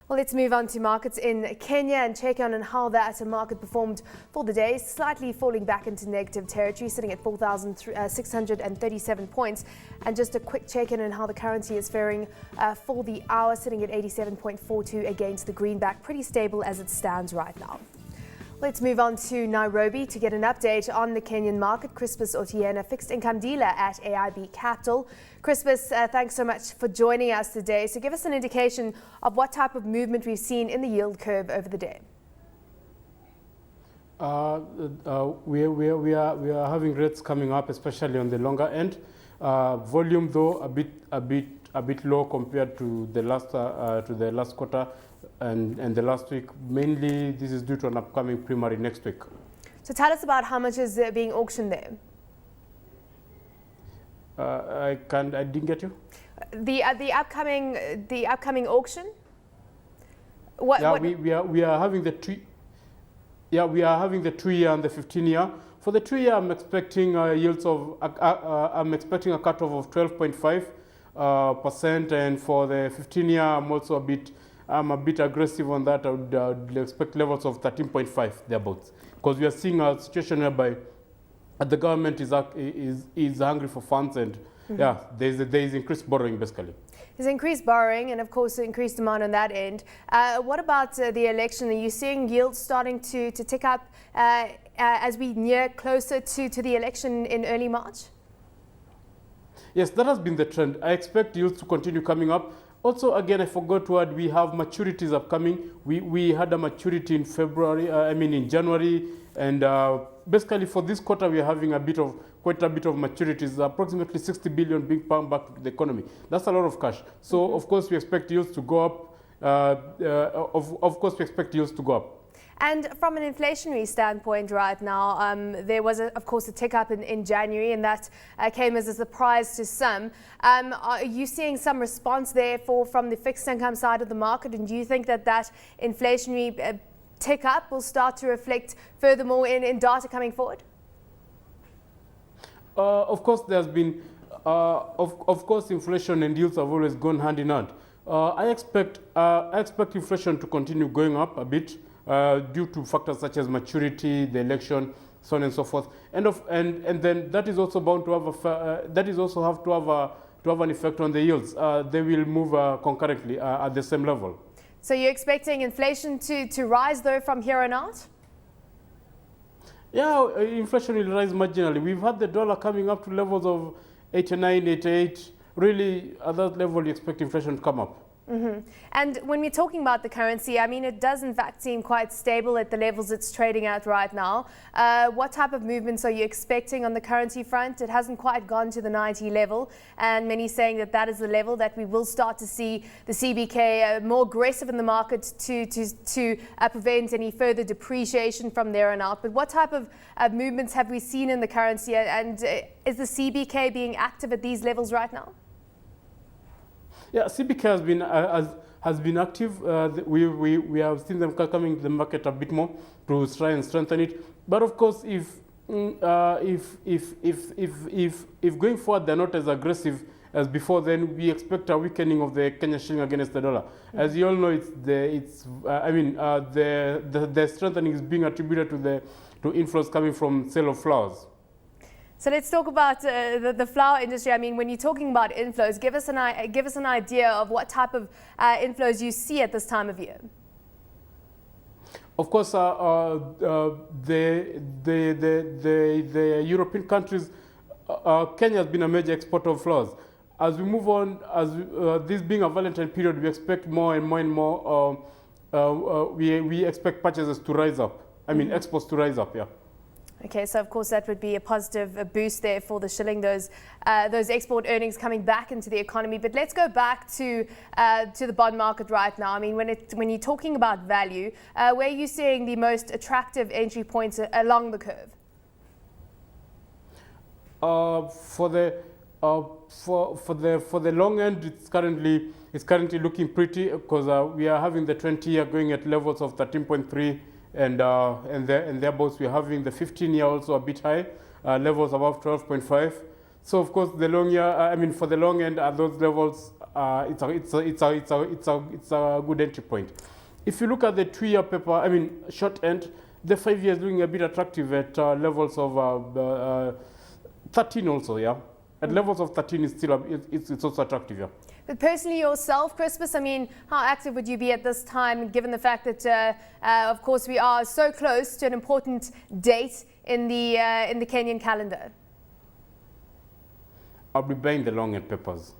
Well, let's move on to markets in Kenya and check on how that market performed for the day, slightly falling back into negative territory, sitting at 4,637 points. And just a quick check-in on how the currency is faring for the hour, sitting at 87.42 against the greenback, pretty stable as it stands right now. Let's move on to Nairobi to get an update on the Kenyan market. Crispus Otieno, fixed income dealer at AIB Capital. Crispus, thanks so much for joining us today. So give us an indication of what type of movement we've seen in the yield curve over the day. We are having rates coming up, especially on the longer end. Volume, though, a bit low compared to the last quarter and the last week. Mainly, this is due to an upcoming primary next week. So tell us about how much is being auctioned there. I didn't get you. The upcoming auction. We are having the 2-year and the 15-year. For the 2-year, I'm expecting yields of I'm expecting a cutoff of 12.5%, and for the 15-year, I'm a bit aggressive on that. I would expect levels of 13.5 thereabouts, because we are seeing a situation whereby the government is hungry for funds, and there is increased borrowing basically. There's increased borrowing and, of course, increased demand on that end. What about the election? Are you seeing yields starting to tick up as we near closer to the election in early March? Yes, that has been the trend. I expect yields to continue coming up. Also, again, I forgot to add, we have maturities upcoming. We had a maturity in in January, and basically for this quarter we are having quite a bit of maturities, approximately 60 billion being pumped back to the economy. That's a lot of cash. So of course we expect yields to go up. Of course we expect yields to go up. And from an inflationary standpoint right now, there was, of course, a tick-up in January, and that came as a surprise to some. Are you seeing some response there from the fixed income side of the market, and do you think that inflationary tick-up will start to reflect furthermore in data coming forward? Of course, there's been, of course, inflation and yields have always gone hand in hand. I expect inflation to continue going up a bit, due to factors such as maturity, the election, so on and so forth, and then that is also bound to have an effect on the yields. They will move concurrently at the same level. So you're expecting inflation to rise though from here on out? Yeah, inflation will rise marginally. We've had the dollar coming up to levels of 89, 88. Really, at that level, you expect inflation to come up. Mm-hmm. And when we're talking about the currency, I mean, it does in fact seem quite stable at the levels it's trading at right now. What type of movements are you expecting on the currency front? It hasn't quite gone to the 90 level, and many saying that is the level that we will start to see the CBK more aggressive in the market to prevent any further depreciation from there on out. But what type of movements have we seen in the currency, and is the CBK being active at these levels right now? Yeah, CBK has been active. We have seen them coming to the market a bit more to try and strengthen it. But of course, if going forward they're not as aggressive as before, then we expect a weakening of the Kenyan shilling against the dollar. As you all know, the strengthening is being attributed to inflows coming from sale of flowers. So let's talk about the flower industry. I mean, when you're talking about inflows, give us an idea of what type of inflows you see at this time of year. Of course, the European countries, Kenya has been a major exporter of flowers. As we move on, this being a Valentine period, we expect more and more. We expect purchases to rise up. Exports to rise up. Yeah. Okay, so of course that would be a positive boost there for the shilling, those export earnings coming back into the economy. But let's go back to the bond market right now. I mean, when you're talking about value, where are you seeing the most attractive entry points along the curve? For the long end, it's currently looking pretty, because we are having the 20-year going at levels of 13.3. And thereabouts, we're having the 15-year also a bit high, levels above 12.5. So of course the long year, for the long end, those levels it's a good entry point. If you look at the 2-year paper, I mean short end, the 5 years looking a bit attractive at levels of 13 also, yeah. At levels of 13 is still it's also attractive, yeah. But personally yourself, Crispus, I mean, how active would you be at this time, given the fact that, of course, we are so close to an important date in the Kenyan calendar? I'll be buying the long end papers.